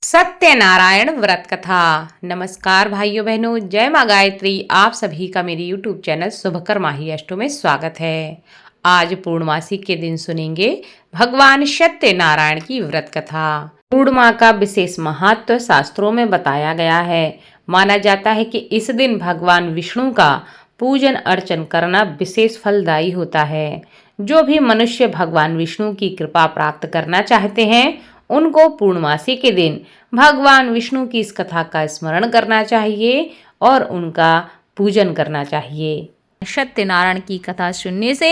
सत्यनारायण व्रत कथा। नमस्कार भाइयों बहनों, जय माँ गायत्री। आप सभी का मेरे YouTube चैनल शुभकर माही अष्टो में स्वागत है। आज पूर्णमासी के दिन सुनेंगे भगवान सत्यनारायण की व्रत कथा। पूर्णिमा का विशेष महत्व शास्त्रों में बताया गया है। माना जाता है कि इस दिन भगवान विष्णु का पूजन अर्चन करना विशेष फलदायी होता है। जो भी मनुष्य भगवान विष्णु की कृपा प्राप्त करना चाहते हैं उनको पूर्णमासी के दिन भगवान विष्णु की इस कथा का स्मरण करना चाहिए और उनका पूजन करना चाहिए। सत्यनारायण की कथा सुनने से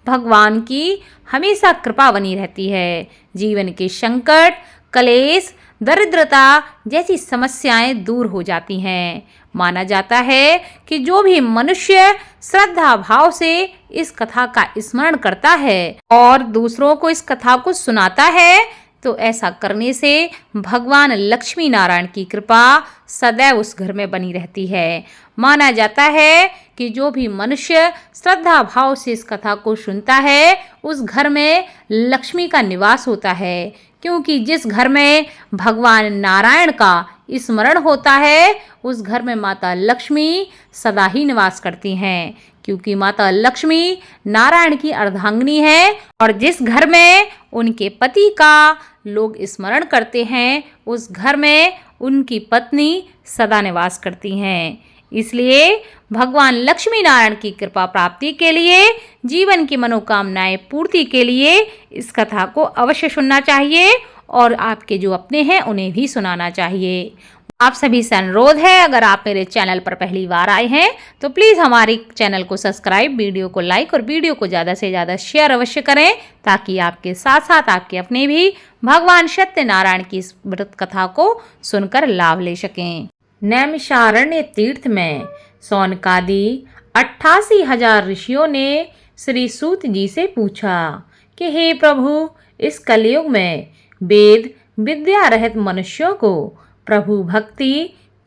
भगवान की हमेशा कृपा बनी रहती है। जीवन के संकट, कलेश, दरिद्रता जैसी समस्याएं दूर हो जाती हैं। माना जाता है कि जो भी मनुष्य श्रद्धा भाव से इस कथा का स्मरण करता है और दूसरों को इस कथा को सुनाता है तो ऐसा करने से भगवान लक्ष्मी नारायण की कृपा सदैव उस घर में बनी रहती है। माना जाता है कि जो भी मनुष्य श्रद्धा भाव से इस कथा को सुनता है उस घर में लक्ष्मी का निवास होता है, क्योंकि जिस घर में भगवान नारायण का स्मरण होता है उस घर में माता लक्ष्मी सदा ही निवास करती हैं, क्योंकि माता लक्ष्मी नारायण की अर्धांगिनी है। और जिस घर में उनके पति का लोग स्मरण करते हैं उस घर में उनकी पत्नी सदा निवास करती हैं। इसलिए भगवान लक्ष्मी नारायण की कृपा प्राप्ति के लिए, जीवन की मनोकामनाएं पूर्ति के लिए इस कथा को अवश्य सुनना चाहिए और आपके जो अपने हैं उन्हें भी सुनाना चाहिए। आप सभी से अनुरोध है, अगर आप मेरे चैनल पर पहली बार आए हैं तो प्लीज़ हमारे चैनल को सब्सक्राइब, वीडियो को लाइक और वीडियो को ज़्यादा से ज़्यादा शेयर अवश्य करें, ताकि आपके साथ साथ आपके अपने भी भगवान सत्यनारायण की इस व्रत कथा को सुनकर लाभ ले सकें। नैमिषारण्य तीर्थ में सौनकादि 88,000 ऋषियों ने श्री सूत जी से पूछा कि हे प्रभु, इस कलयुग में वेद विद्या रहित मनुष्यों को प्रभु भक्ति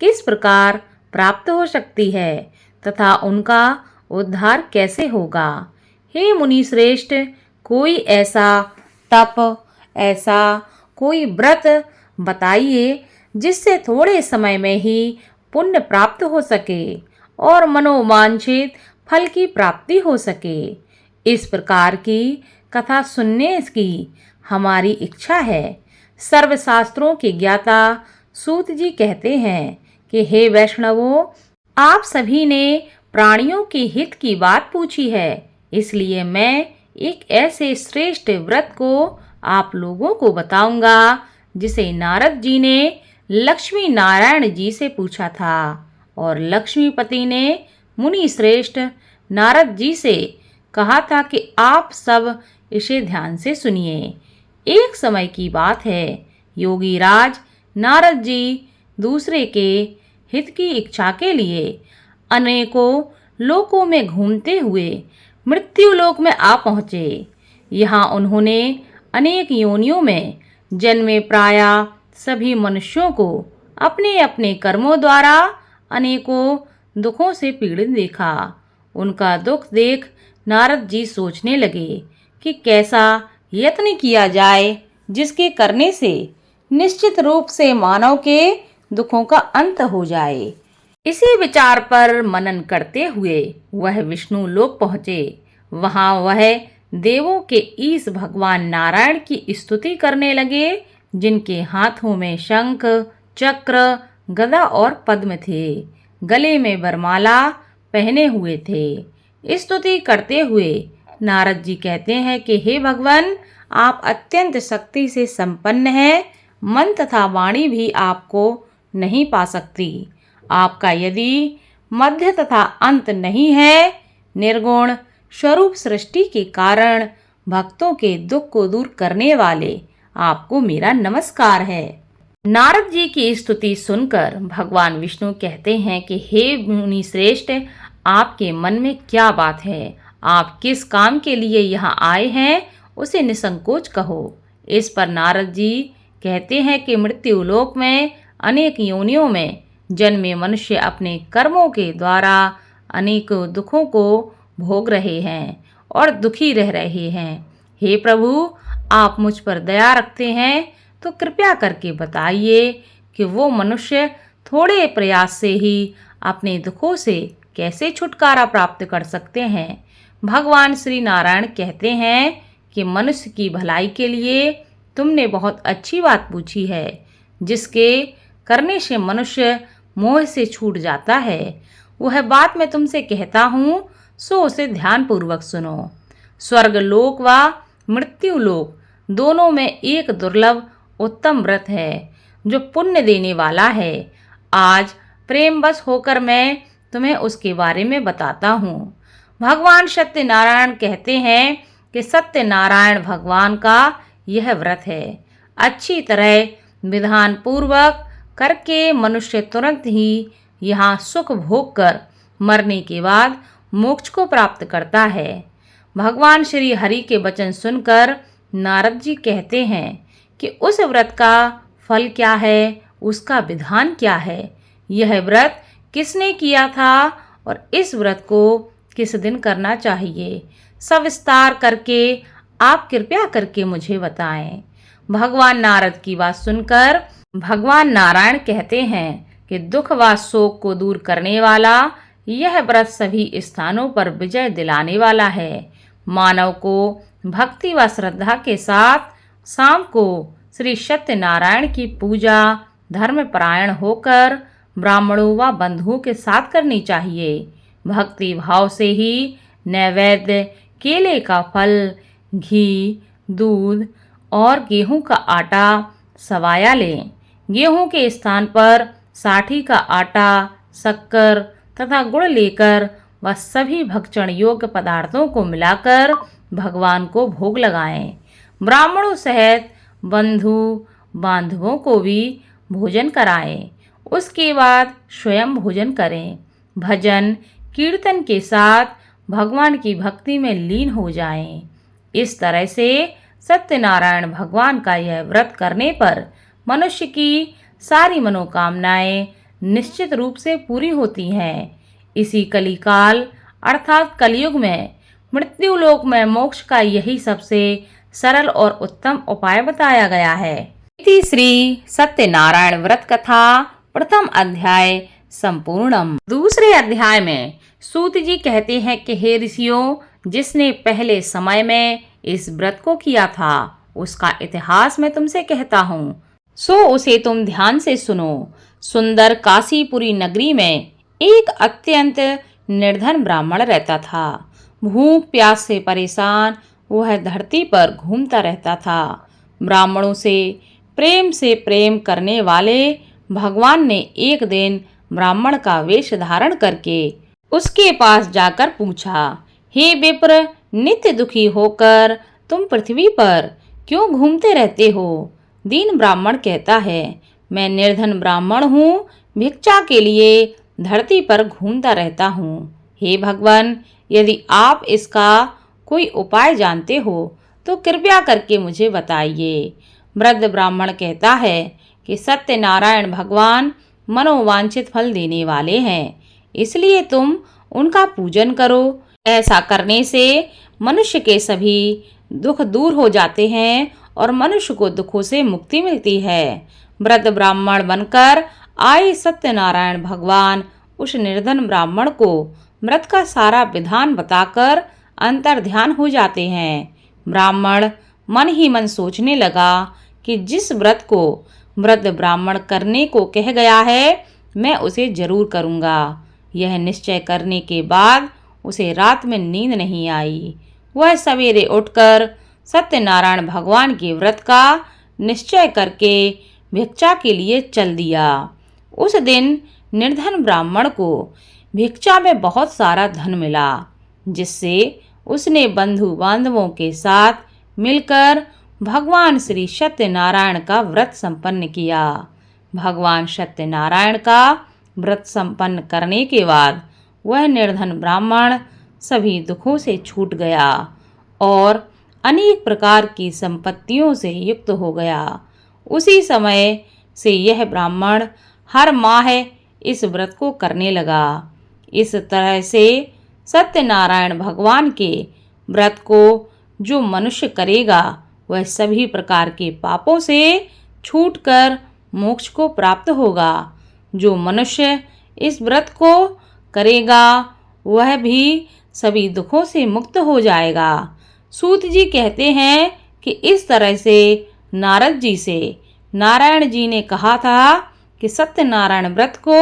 किस प्रकार प्राप्त हो सकती है तथा उनका उद्धार कैसे होगा। हे मुनि श्रेष्ठ, कोई ऐसा तप, ऐसा कोई व्रत बताइए जिससे थोड़े समय में ही पुण्य प्राप्त हो सके और मनोवांछित फल की प्राप्ति हो सके। इस प्रकार की कथा सुनने की हमारी इच्छा है। सर्वशास्त्रों के ज्ञाता सूत जी कहते हैं कि हे वैष्णवों, आप सभी ने प्राणियों के हित की बात पूछी है, इसलिए मैं एक ऐसे श्रेष्ठ व्रत को आप लोगों को बताऊंगा जिसे नारद जी ने लक्ष्मी नारायण जी से पूछा था और लक्ष्मीपति ने मुनि श्रेष्ठ नारद जी से कहा था कि आप सब इसे ध्यान से सुनिए। एक समय की बात है, योगी राज नारद जी दूसरे के हित की इच्छा के लिए अनेकों लोकों में घूमते हुए मृत्यु लोक में आ पहुँचे। यहाँ उन्होंने अनेक योनियों में जन्मे प्रायः सभी मनुष्यों को अपने अपने कर्मों द्वारा अनेकों दुखों से पीड़ित देखा। उनका दुख देख नारद जी सोचने लगे कि कैसा यत्न किया जाए जिसके करने से निश्चित रूप से मानव के दुखों का अंत हो जाए। इसी विचार पर मनन करते हुए वह विष्णु लोक पहुँचे। वहाँ वह देवों के ईश भगवान नारायण की स्तुति करने लगे, जिनके हाथों में शंख, चक्र, गदा और पद्म थे, गले में वरमाला पहने हुए थे। स्तुति करते हुए नारद जी कहते हैं कि हे भगवान, आप अत्यंत शक्ति से संपन्न हैं, मन तथा वाणी भी आपको नहीं पा सकती। आपका यदि मध्य तथा अंत नहीं है, निर्गुण स्वरूप सृष्टि के कारण भक्तों के दुख को दूर करने वाले आपको मेरा नमस्कार है। नारद जी की स्तुति सुनकर भगवान विष्णु कहते हैं कि हे मुनि श्रेष्ठ, आपके मन में क्या बात है, आप किस काम के लिए यहाँ आए हैं उसे निसंकोच कहो। इस पर नारद जी कहते हैं कि मृत्यु लोक में अनेक योनियों में जन्मे मनुष्य अपने कर्मों के द्वारा अनेक दुखों को भोग रहे हैं और दुखी रह रहे हैं। हे प्रभु, आप मुझ पर दया रखते हैं तो कृपया करके बताइए कि वो मनुष्य थोड़े प्रयास से ही अपने दुखों से कैसे छुटकारा प्राप्त कर सकते हैं। भगवान श्री नारायण कहते हैं कि मनुष्य की भलाई के लिए तुमने बहुत अच्छी बात पूछी है, जिसके करने से मनुष्य मोह से छूट जाता है। वह बात मैं तुमसे कहता हूँ, सो उसे ध्यानपूर्वक सुनो। स्वर्ग लोक व मृत्यु लोक दोनों में एक दुर्लभ उत्तम व्रत है जो पुण्य देने वाला है। आज प्रेमवश होकर मैं तुम्हें उसके बारे में बताता हूँ। भगवान सत्यनारायण कहते हैं कि सत्यनारायण भगवान का यह व्रत है। अच्छी तरह विधान पूर्वक करके मनुष्य तुरंत ही यहाँ सुख भोग कर मरने के बाद मोक्ष को प्राप्त करता है। भगवान श्री हरि के वचन सुनकर नारद जी कहते हैं कि उस व्रत का फल क्या है, उसका विधान क्या है, यह व्रत किसने किया था और इस व्रत को किस दिन करना चाहिए, सविस्तार करके आप कृपया करके मुझे बताएं। भगवान नारद की बात सुनकर भगवान नारायण कहते हैं कि दुख व शोक को दूर करने वाला यह व्रत सभी स्थानों पर विजय दिलाने वाला है। मानव को भक्ति व श्रद्धा के साथ शाम को श्री सत्यनारायण की पूजा धर्मपरायण होकर ब्राह्मणों व बंधुओं के साथ करनी चाहिए। भक्ति भाव से ही नैवेद्य, केले का फल, घी, दूध और गेहूं का आटा सवाया लें। गेहूं के स्थान पर साठी का आटा, शक्कर तथा गुड़ लेकर वह सभी भक्षण योग्य पदार्थों को मिलाकर भगवान को भोग लगाएं। ब्राह्मणों सहित बंधु बांधवों को भी भोजन कराएं। उसके बाद स्वयं भोजन करें। भजन कीर्तन के साथ भगवान की भक्ति में लीन हो जाएं। इस तरह से सत्यनारायण भगवान का यह व्रत करने पर मनुष्य की सारी मनोकामनाएं निश्चित रूप से पूरी होती हैं। इसी कलिकाल अर्थात कलयुग में मृत्यु लोक में मोक्ष का यही सबसे सरल और उत्तम उपाय बताया गया है। इति श्री सत्यनारायण व्रत कथा प्रथम अध्याय संपूर्णम। दूसरे अध्याय में सूत जी कहते हैं कि हे ऋषियों, जिसने पहले समय में इस व्रत को किया था उसका इतिहास मैं तुमसे कहता हूँ, सो उसे तुम ध्यान से सुनो। सुंदर काशीपुरी नगरी में एक अत्यंत निर्धन ब्राह्मण रहता था। भूख प्यास से परेशान वह धरती पर घूमता रहता था। ब्राह्मणों से प्रेम करने वाले भगवान ने एक दिन ब्राह्मण का वेश धारण करके उसके पास जाकर पूछा, हे विप्र, नित्य दुखी होकर तुम पृथ्वी पर क्यों घूमते रहते हो? दीन ब्राह्मण कहता है, मैं निर्धन ब्राह्मण हूँ, भिक्षा के लिए धरती पर घूमता रहता हूँ। हे भगवान, यदि आप इसका कोई उपाय जानते हो तो कृपया करके मुझे बताइए। वृद्ध ब्राह्मण कहता है कि सत्यनारायण भगवान मनोवांछित फल देने वाले हैं, इसलिए तुम उनका पूजन करो। ऐसा करने से मनुष्य के सभी दुख दूर हो जाते हैं और मनुष्य को दुखों से मुक्ति मिलती है। वृद्ध ब्राह्मण बनकर आए सत्यनारायण भगवान उस निर्धन ब्राह्मण को व्रत का सारा विधान बताकर अंतर ध्यान हो जाते हैं। ब्राह्मण मन ही मन सोचने लगा कि जिस व्रत को वृद्ध ब्राह्मण करने को कह गया है, मैं उसे जरूर करूँगा। यह निश्चय करने के बाद उसे रात में नींद नहीं आई। वह सवेरे उठकर सत्यनारायण भगवान के व्रत का निश्चय करके भिक्षा के लिए चल दिया। उस दिन निर्धन ब्राह्मण को भिक्षा में बहुत सारा धन मिला, जिससे उसने बंधु बांधवों के साथ मिलकर भगवान श्री सत्यनारायण का व्रत संपन्न किया। भगवान सत्यनारायण का व्रत संपन्न करने के बाद वह निर्धन ब्राह्मण सभी दुखों से छूट गया और अनेक प्रकार की संपत्तियों से युक्त हो गया। उसी समय से यह ब्राह्मण हर माह इस व्रत को करने लगा। इस तरह से सत्यनारायण भगवान के व्रत को जो मनुष्य करेगा वह सभी प्रकार के पापों से छूटकर मोक्ष को प्राप्त होगा। जो मनुष्य इस व्रत को करेगा वह भी सभी दुखों से मुक्त हो जाएगा। सूत जी कहते हैं कि इस तरह से नारद जी से नारायण जी ने कहा था कि सत्यनारायण व्रत को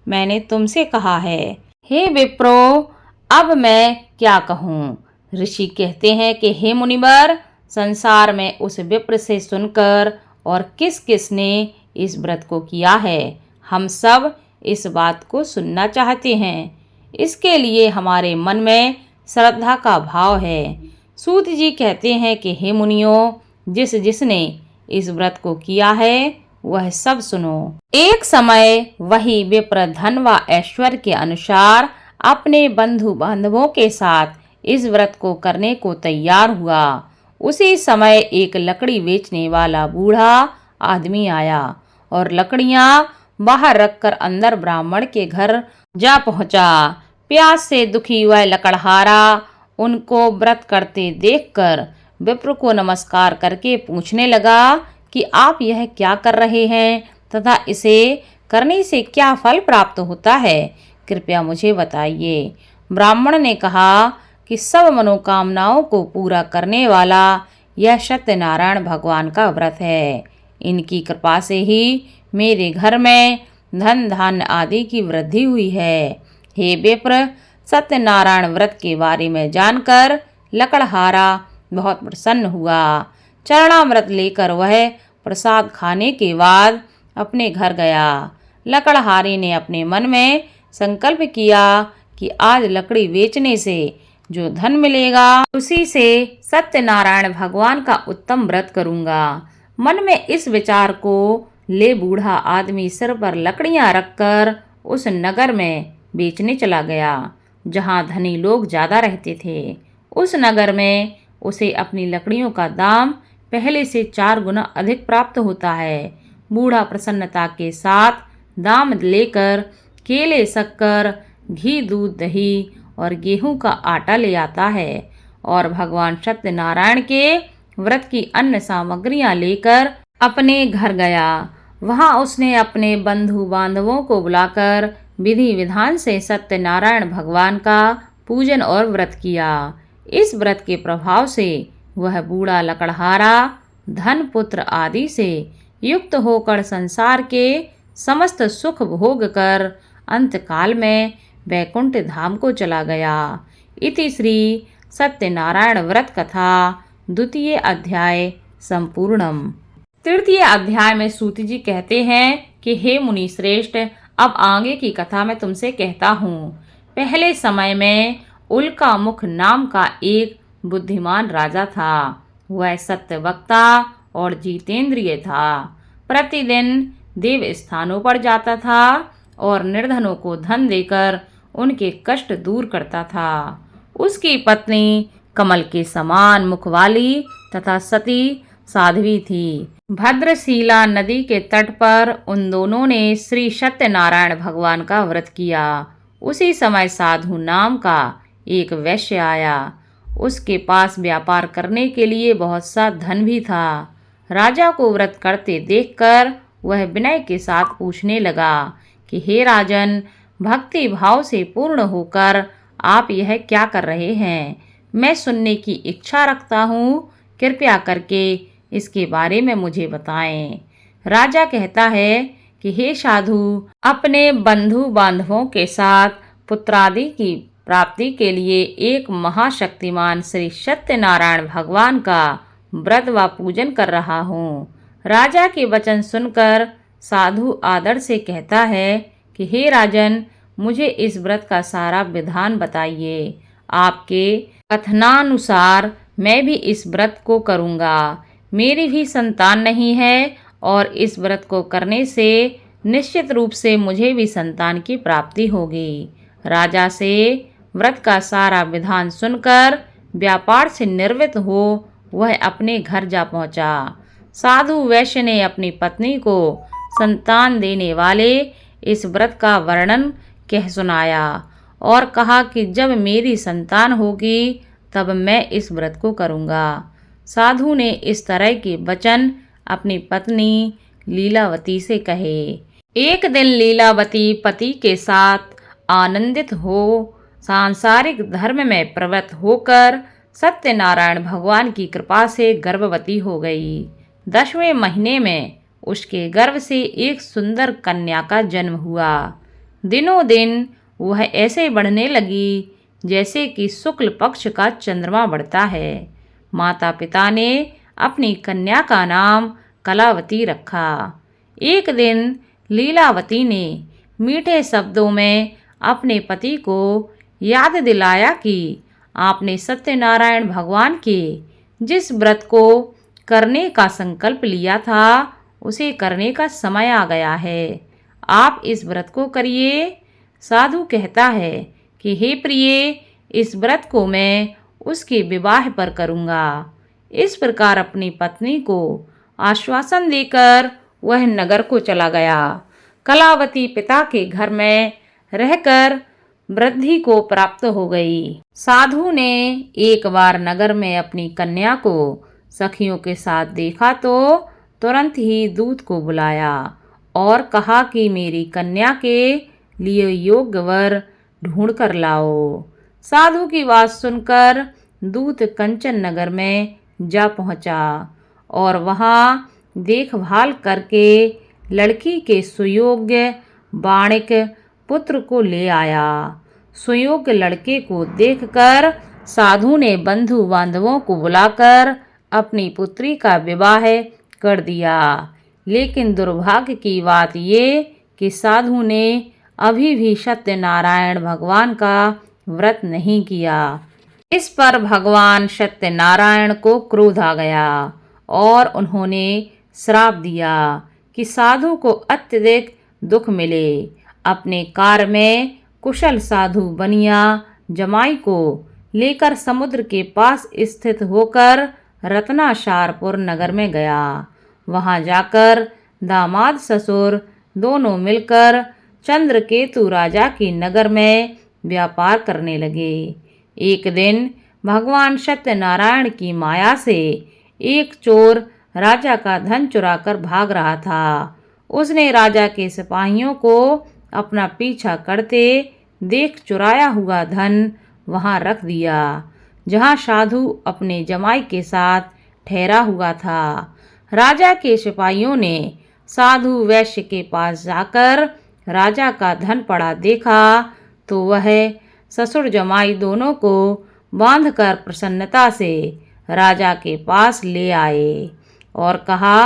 मैंने तुमसे कहा है। हे विप्रो, अब मैं क्या कहूँ। ऋषि कहते हैं कि हे मुनिवर, संसार में उस विप्र से सुनकर और किस किस ने इस व्रत को किया है, हम सब इस बात को सुनना चाहते हैं। इसके लिए हमारे मन में श्रद्धा का भाव है। सूत जी कहते हैं कि हे मुनियों, जिसने इस व्रत को किया है वह सब सुनो। एक समय वही विप्र धन व ऐश्वर्य के अनुसार अपने बंधु बांधवों के साथ इस व्रत को करने को तैयार हुआ। उसी समय एक लकड़ी बेचने वाला बूढ़ा आदमी आया और लकड़ियां बाहर रखकर अंदर ब्राह्मण के घर जा पहुंचा। प्यास से दुखी वह लकड़हारा उनको व्रत करते देखकर विप्र को नमस्कार करके पूछने लगा कि आप यह क्या कर रहे हैं तथा इसे करने से क्या फल प्राप्त होता है, कृपया मुझे बताइए। ब्राह्मण ने कहा कि सब मनोकामनाओं को पूरा करने वाला यह सत्यनारायण भगवान का व्रत है। इनकी कृपा से ही मेरे घर में धन धान्य आदि की वृद्धि हुई है। हे विप्र, सत्यनारायण व्रत के बारे में जानकर लकड़हारा बहुत प्रसन्न हुआ। चरणामृत लेकर वह प्रसाद खाने के बाद अपने घर गया। लकड़हारे ने अपने मन में संकल्प किया कि आज लकड़ी बेचने से जो धन मिलेगा उसी से सत्यनारायण भगवान का उत्तम व्रत करूंगा। मन में इस विचार को ले बूढ़ा आदमी सिर पर लकड़ियां रखकर उस नगर में बेचने चला गया जहां धनी लोग ज्यादा रहते थे। उस नगर में उसे अपनी लकड़ियों का दाम पहले से 4 गुना अधिक प्राप्त होता है। बूढ़ा प्रसन्नता के साथ दाम लेकर केले, शक्कर, घी, दूध, दही और गेहूं का आटा ले आता है और भगवान सत्यनारायण के व्रत की अन्य सामग्रियां लेकर अपने घर गया। वहां उसने अपने बंधु बांधवों को बुलाकर विधि विधान से सत्यनारायण भगवान का पूजन और व्रत किया। इस व्रत के प्रभाव से वह बूढ़ा लकड़हारा धन, पुत्र आदि से युक्त होकर संसार के समस्त सुख भोग कर अंतकाल में वैकुंठ धाम को चला गया। इति श्री सत्यनारायण व्रत कथा द्वितीय अध्याय संपूर्णम। तृतीय अध्याय में सूत जी कहते हैं कि हे मुनि श्रेष्ठ, अब आगे की कथा मैं तुमसे कहता हूँ। पहले समय में उल्का मुख नाम का एक बुद्धिमान राजा था। वह सत्यवक्ता और जितेंद्रिय था। प्रतिदिन देव स्थानों पर जाता था और निर्धनों को धन देकर उनके कष्ट दूर करता था। उसकी पत्नी कमल के समान मुख वाली तथा सती साध्वी थी। भद्रशिला नदी के तट पर उन दोनों ने श्री सत्यनारायण भगवान का व्रत किया। उसी समय साधु नाम का एक वैश्य आया। उसके पास व्यापार करने के लिए बहुत सा धन भी था। राजा को व्रत करते देखकर वह विनय के साथ पूछने लगा कि हे राजन, भक्ति भाव से पूर्ण होकर आप यह क्या कर रहे हैं? मैं सुनने की इच्छा रखता हूँ, कृपया करके इसके बारे में मुझे बताएं। राजा कहता है कि हे साधु, अपने बंधु बांधवों के साथ पुत्रादि की प्राप्ति के लिए एक महाशक्तिमान श्री सत्यनारायण भगवान का व्रत व पूजन कर रहा हूँ। राजा के वचन सुनकर साधु आदर से कहता है कि हे राजन, मुझे इस व्रत का सारा विधान बताइए। आपके कथनानुसार मैं भी इस व्रत को करूँगा। मेरी भी संतान नहीं है और इस व्रत को करने से निश्चित रूप से मुझे भी संतान की प्राप्ति होगी। राजा से व्रत का सारा विधान सुनकर व्यापार से निर्वृत्त हो वह अपने घर जा पहुंचा। साधु वैश्य ने अपनी पत्नी को संतान देने वाले इस व्रत का वर्णन कह सुनाया और कहा कि जब मेरी संतान होगी तब मैं इस व्रत को करूँगा। साधु ने इस तरह के वचन अपनी पत्नी लीलावती से कहे। एक दिन लीलावती पति के साथ आनंदित हो सांसारिक धर्म में प्रवृत्त होकर सत्यनारायण भगवान की कृपा से गर्भवती हो गई। 10वें महीने में उसके गर्भ से एक सुंदर कन्या का जन्म हुआ। दिनों दिन वह ऐसे बढ़ने लगी जैसे कि शुक्ल पक्ष का चंद्रमा बढ़ता है। माता पिता ने अपनी कन्या का नाम कलावती रखा। एक दिन लीलावती ने मीठे शब्दों में अपने पति को याद दिलाया कि आपने सत्यनारायण भगवान के जिस व्रत को करने का संकल्प लिया था उसे करने का समय आ गया है। आप इस व्रत को करिए। साधु कहता है कि हे प्रिय, इस व्रत को मैं उसके विवाह पर करूँगा। इस प्रकार अपनी पत्नी को आश्वासन देकर वह नगर को चला गया। कलावती पिता के घर में रहकर वृद्धि को प्राप्त हो गई। साधु ने एक बार नगर में अपनी कन्या को सखियों के साथ देखा तो तुरंत ही दूत को बुलाया और कहा कि मेरी कन्या के लिए योग्य वर ढूंढ कर लाओ। साधु की बात सुनकर दूत कंचन नगर में जा पहुंचा और वहां देखभाल करके लड़की के सुयोग्य बाणिक पुत्र को ले आया। सुयोग्य लड़के को देखकर साधु ने बंधु बांधवों को बुलाकर अपनी पुत्री का विवाह कर दिया। लेकिन दुर्भाग्य की बात ये कि साधु ने अभी भी सत्यनारायण भगवान का व्रत नहीं किया। इस पर भगवान सत्यनारायण को क्रोध आ गया और उन्होंने श्राप दिया कि साधु को अत्यधिक दुख मिले। अपने कार्य में कुशल साधु बनिया जमाई को लेकर समुद्र के पास स्थित होकर रत्नाशारपुर नगर में गया। वहां जाकर दामाद ससुर दोनों मिलकर चंद्रकेतु राजा की नगर में व्यापार करने लगे। एक दिन भगवान सत्यनारायण की माया से एक चोर राजा का धन चुराकर भाग रहा था। उसने राजा के सिपाहियों को अपना पीछा करते देख चुराया हुआ धन वहां रख दिया जहां साधु अपने जमाई के साथ ठहरा हुआ था। राजा के सिपाहियों ने साधु वैश्य के पास जाकर राजा का धन पड़ा देखा तो वह ससुर जमाई दोनों को बांधकर प्रसन्नता से राजा के पास ले आए और कहा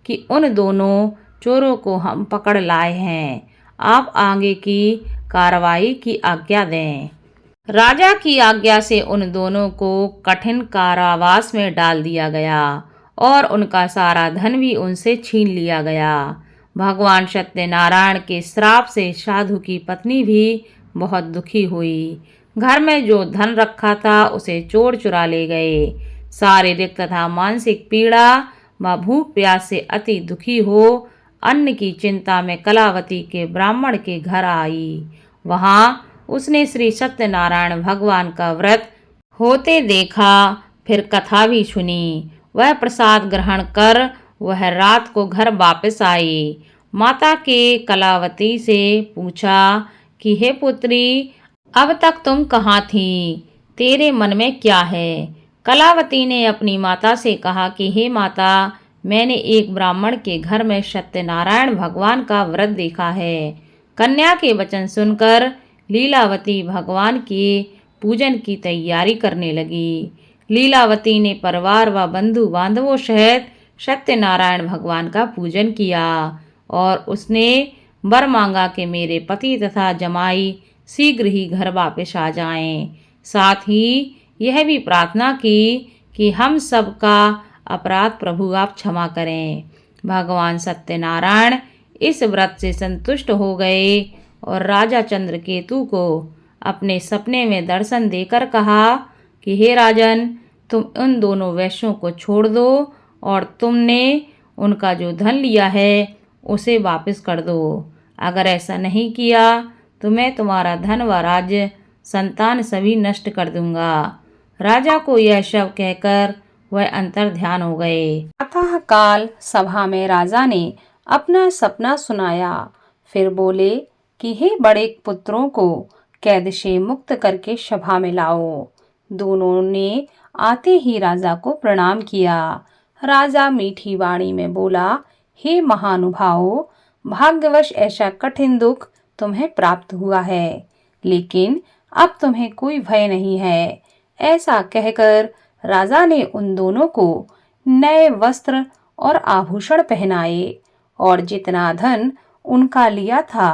कि उन दोनों चोरों को हम पकड़ लाए हैं, आप आगे की कार्रवाई की आज्ञा दें। राजा की आज्ञा से उन दोनों को कठिन कारावास में डाल दिया गया और उनका सारा धन भी उनसे छीन लिया गया। भगवान सत्यनारायण के श्राप से साधु की पत्नी भी बहुत दुखी हुई। घर में जो धन रखा था उसे चोर चुरा ले गए। शारीरिक तथा मानसिक पीड़ा व भूख प्यास से अति दुखी हो अन्न की चिंता में कलावती के ब्राह्मण के घर आई। वहां उसने श्री सत्यनारायण भगवान का व्रत होते देखा, फिर कथा भी सुनी। वह प्रसाद ग्रहण कर वह रात को घर वापस आई। माता के कलावती से पूछा कि हे पुत्री, अब तक तुम कहाँ थी? तेरे मन में क्या है? कलावती ने अपनी माता से कहा कि हे माता, मैंने एक ब्राह्मण के घर में सत्यनारायण भगवान का व्रत देखा है। कन्या के वचन सुनकर लीलावती भगवान के पूजन की तैयारी करने लगी। लीलावती ने परिवार व बंधु बांधवों सहित सत्यनारायण भगवान का पूजन किया और उसने वर मांगा कि मेरे पति तथा जमाई शीघ्र ही घर वापस आ जाएं। साथ ही यह भी प्रार्थना की कि हम सब का अपराध प्रभु आप क्षमा करें। भगवान सत्यनारायण इस व्रत से संतुष्ट हो गए और राजा चंद्रकेतु को अपने सपने में दर्शन देकर कहा कि हे राजन, तुम उन दोनों वैश्यों को छोड़ दो और तुमने उनका जो धन लिया है उसे वापस कर दो। अगर ऐसा नहीं किया तो मैं तुम्हारा धन व राज्य संतान सभी नष्ट कर दूंगा। राजा को यह शव कहकर वह अंतर्ध्यान हो गए। प्रातः काल सभा में राजा ने अपना सपना सुनाया। फिर बोले कि हे बड़े पुत्रों को कैद से मुक्त करके सभा में लाओ। दोनों ने आते ही राजा को प्रणाम किया। राजा मीठी वाणी में बोला, हे महानुभावों, भाग्यवश ऐसा कठिन दुख तुम्हें प्राप्त हुआ है, लेकिन अब तुम्हें कोई भय नहीं है। ऐसा कहकर राजा ने उन दोनों को नए वस्त्र और आभूषण पहनाए और जितना धन उनका लिया था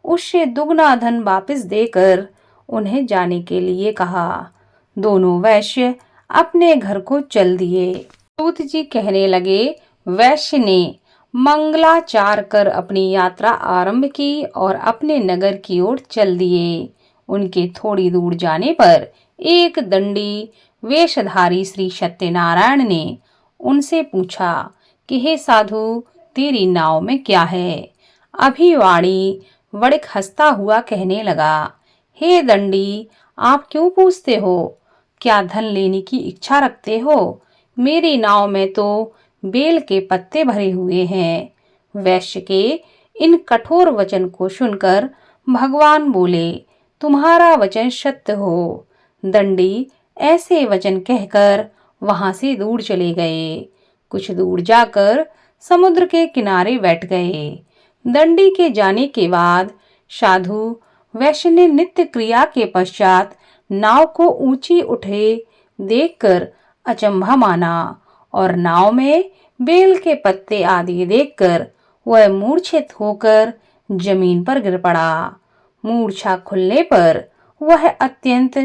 उससे दुगना धन वापस देकर उन्हें जाने के लिए कहा। दोनों वैश्य अपने घर को चल दिए। सूत जी कहने लगे, वैश्य ने मंगलाचार कर अपनी यात्रा आरंभ की और अपने नगर की ओर चल दिए। उनके थोड़ी दूर जाने पर एक दंडी वेशधारी श्री सत्यनारायण ने उनसे पूछा कि हे साधु, तेरी नाव में क्या है? अभिवाणी वणिक हंसता हुआ कहने लगा, हे दंडी, आप क्यों पूछते हो? क्या धन लेने की इच्छा रखते हो? मेरी नाव में तो बेल के पत्ते भरे हुए हैं। वैश्य के इन कठोर वचन को सुनकर भगवान बोले, तुम्हारा वचन सत्य हो। दंडी ऐसे वचन कहकर वहां से दूर चले गए। कुछ दूर जाकर समुद्र के किनारे बैठ गए। दंडी के जाने के बाद साधु वैश्य ने नित्य क्रिया के पश्चात नाव को ऊंची उठे देखकर अचंभा माना और नाव में बेल के पत्ते आदि देखकर वह मूर्छित होकर जमीन पर गिर पड़ा। मूर्छा खुलने पर वह अत्यंत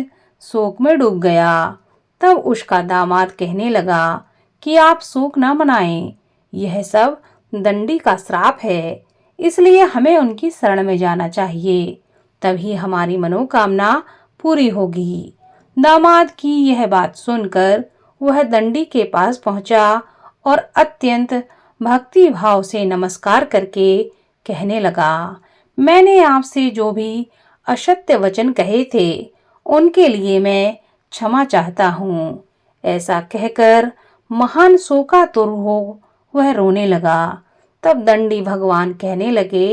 शोक में डूब गया। तब उसका दामाद कहने लगा कि आप शोक न मनाएं, यह सब दंडी का श्राप है, इसलिए हमें उनकी शरण में जाना चाहिए, तभी हमारी मनोकामना पूरी होगी। दामाद की यह बात सुनकर वह दंडी के पास पहुंचा और अत्यंत भक्ति भाव से नमस्कार करके कहने लगा, मैंने आपसे जो भी असत्य वचन कहे थे उनके लिए मैं क्षमा चाहता हूँ। ऐसा कहकर महान शोकातुर हो वह रोने लगा। तब दंडी भगवान कहने लगे,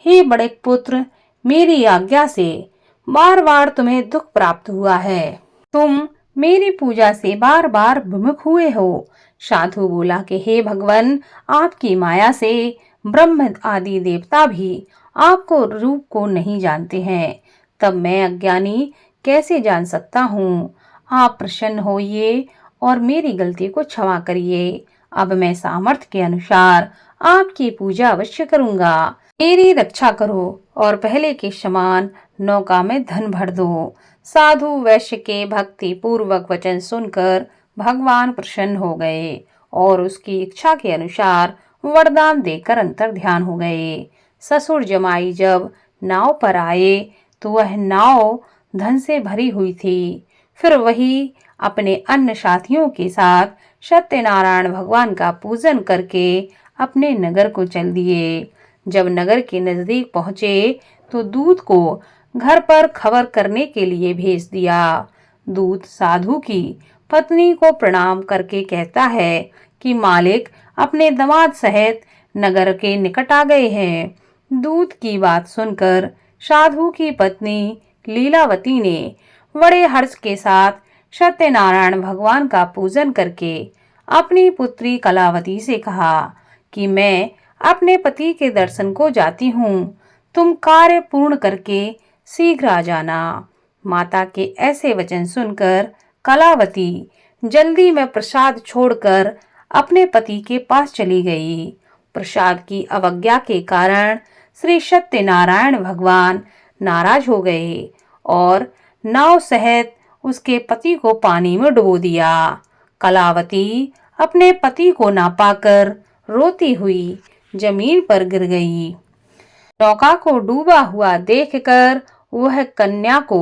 हे बड़े पुत्र, मेरी आज्ञा से बार बार तुम्हें दुख प्राप्त हुआ है। तुम मेरी पूजा से बार बार विमुख हुए हो। साधु बोला कि हे भगवान, आपकी माया से ब्रह्म आदि देवता भी आपको रूप को नहीं जानते हैं, तब मैं अज्ञानी कैसे जान सकता हूँ। आप प्रसन्न होइए और मेरी गलती को क्षमा करिए। अब मैं सामर्थ्य के अनुसार आपकी पूजा अवश्य करूंगा। मेरी रक्षा करो और पहले के समान नौका में धन भर दो। साधु वैश्य के भक्ति पूर्वक वचन सुनकर भगवान प्रसन्न हो गए और उसकी इच्छा के अनुसार वरदान देकर अंतर्ध्यान हो गए। ससुर जमाई जब नाव पर आए तो वह नाव धन से भरी हुई थी। फिर वही अपने अन्य साथियों के साथ सत्यनारायण भगवान का पूजन करके अपने नगर को चल दिए। जब नगर के नजदीक पहुंचे तो दूत को घर पर खबर करने के लिए भेज दिया। दूत साधु की पत्नी को प्रणाम करके कहता है कि मालिक अपने दामाद सहित नगर के निकट आ गए हैं। दूत की बात सुनकर साधु की पत्नी लीलावती ने बड़े हर्ष के साथ सत्यनारायण भगवान का पूजन करके अपनी पुत्री कलावती से कहा कि मैं अपने पति के दर्शन को जाती हूँ, तुम कार्य पूर्ण करके शीघ्र आ जाना। माता के ऐसे वचन सुनकर कलावती जल्दी में प्रसाद छोड़कर अपने पति के पास चली गई। प्रसाद की अवज्ञा के कारण श्री सत्यनारायण भगवान नाराज हो गए और नाव सहित उसके पति को पानी में डुबो दिया। कलावती अपने पति को ना पाकर रोती हुई जमीन पर गिर गई। नौका को डूबा हुआ देखकर वह कन्या को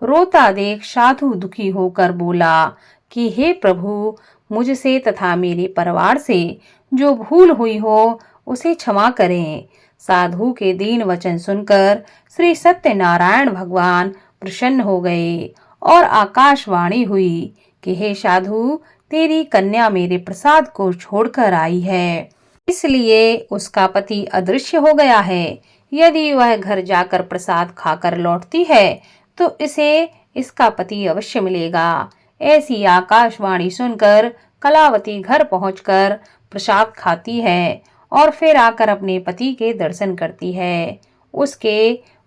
रोता देख साधु दुखी होकर बोला कि हे प्रभु, मुझसे तथा मेरे परिवार से जो भूल हुई हो उसे क्षमा करें। साधु के दीन वचन सुनकर श्री सत्यनारायण भगवान प्रसन्न हो गए और आकाशवाणी हुई कि हे साधु, तेरी कन्या मेरे प्रसाद को छोड़कर आई है, इसलिए उसका पति अदृश्य हो गया है। यदि वह घर जाकर प्रसाद खाकर लौटती है तो इसे इसका पति अवश्य मिलेगा। ऐसी आकाशवाणी सुनकर कलावती घर पहुंचकर प्रसाद खाती है और फिर आकर अपने पति के दर्शन करती है। उसके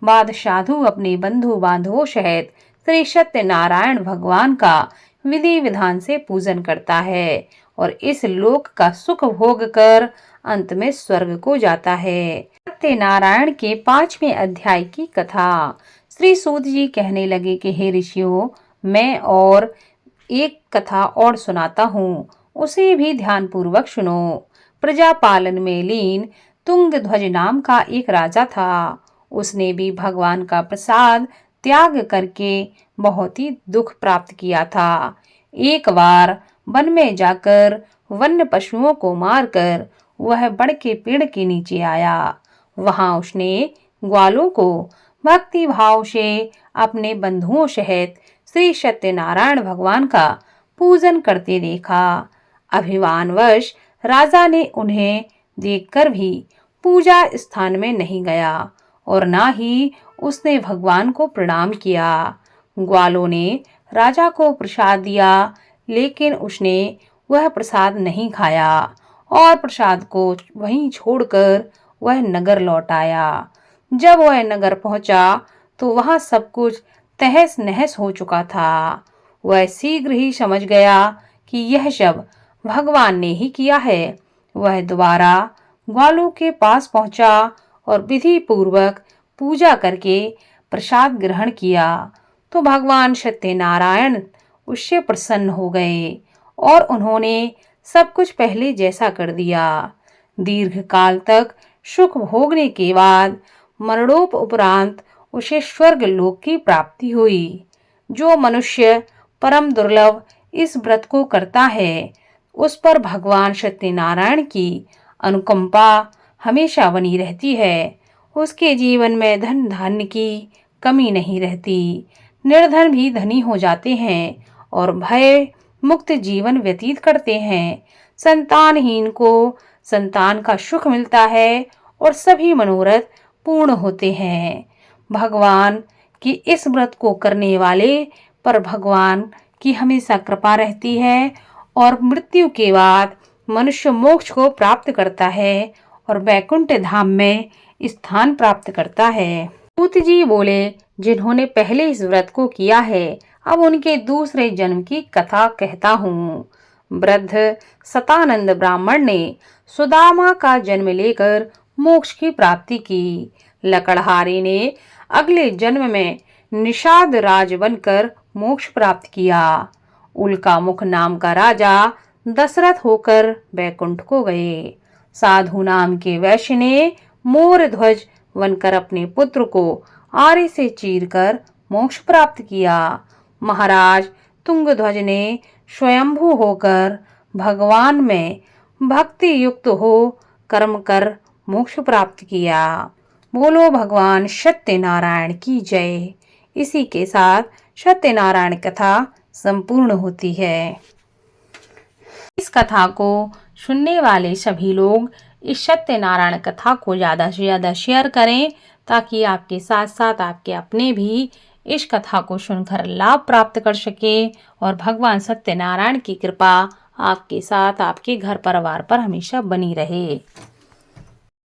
बाद साधु अपने बंधु बांधवों सहित श्री सत्यनारायण भगवान का विधि विधान से पूजन करता है और इस लोक का सुख भोग कर अंत में स्वर्ग को जाता है। सत्यनारायण के 5वें अध्याय की कथा। श्री सूत जी कहने लगे कि हे ऋषियों, मैं और एक कथा और सुनाता हूँ, उसे भी ध्यान पूर्वक सुनो। प्रजा पालन में लीन तुंगध्वज नाम का एक राजा था। उसने भी भगवान का प्रसाद त्याग करके बहुत ही दुख प्राप्त किया था। एक बार वन में जाकर वन्य पशुओं को मारकर वह बड़ के पेड़ के नीचे आया। वहां उसने ग्वालों को भक्ति भाव से अपने बंधुओं सहित श्री सत्यनारायण भगवान का पूजन करते देखा। अभिमानवश राजा ने उन्हें देखकर भी पूजा स्थान में नहीं गया और ना ही उसने भगवान को प्रणाम किया। ग्वालों ने राजा को प्रसाद दिया, लेकिन उसने वह प्रसाद नहीं खाया और प्रसाद को वहीं छोड़कर वह नगर लौट आया। जब वह नगर पहुंचा तो वहां सब कुछ तहस नहस हो चुका था। वह शीघ्र ही समझ गया कि यह सब भगवान ने ही किया है। वह दोबारा ग्वालों के पास पहुंचा और विधि पूर्वक पूजा करके प्रसाद ग्रहण किया तो भगवान सत्यनारायण उससे प्रसन्न हो गए और उन्होंने सब कुछ पहले जैसा कर दिया। दीर्घ काल तक सुख भोगने के बाद मरणोपरांत उसे स्वर्ग लोक की प्राप्ति हुई। जो मनुष्य परम दुर्लभ इस व्रत को करता है, उस पर भगवान सत्यनारायण की अनुकंपा हमेशा बनी रहती है। उसके जीवन में धन धान्य की कमी नहीं रहती। निर्धन भी धनी हो जाते हैं और भय मुक्त जीवन व्यतीत करते हैं। संतानहीन को संतान का सुख मिलता है और सभी मनोरथ पूर्ण होते हैं। भगवान की इस व्रत को करने वाले पर भगवान की हमेशा कृपा रहती है और मृत्यु के बाद मनुष्य मोक्ष को प्राप्त करता है और वैकुंठ धाम में स्थान प्राप्त करता है। सूत जी बोले, जिन्होंने पहले इस व्रत को किया है, अब उनके दूसरे जन्म की कथा कहता हूँ। वृद्ध सतानंद ब्राह्मण ने सुदामा का जन्म लेकर मोक्ष की प्राप्ति की। लकड़हारी ने अगले जन्म में निषाद राज बनकर मोक्ष प्राप्त किया। उल्कामुख नाम का राजा दशरथ होकर वैकुंठ को गए। साधु नाम के वैश्य ने मोर ध्वज बनकर अपने पुत्र को आरे से चीरकर मोक्ष प्राप्त किया। महाराज तुंगध्वज ने स्वयंभू होकर भगवान में भक्ति युक्त हो कर्म कर मोक्ष प्राप्त किया। बोलो भगवान सत्यनारायण की जय। इसी के साथ सत्यनारायण कथा संपूर्ण होती है। इस कथा को सुनने वाले सभी लोग इस सत्यनारायण कथा को ज़्यादा से ज़्यादा शेयर करें, ताकि आपके साथ साथ आपके अपने भी इस कथा को सुनकर लाभ प्राप्त कर सके और भगवान सत्यनारायण की कृपा आपके साथ आपके घर परिवार पर हमेशा बनी रहे।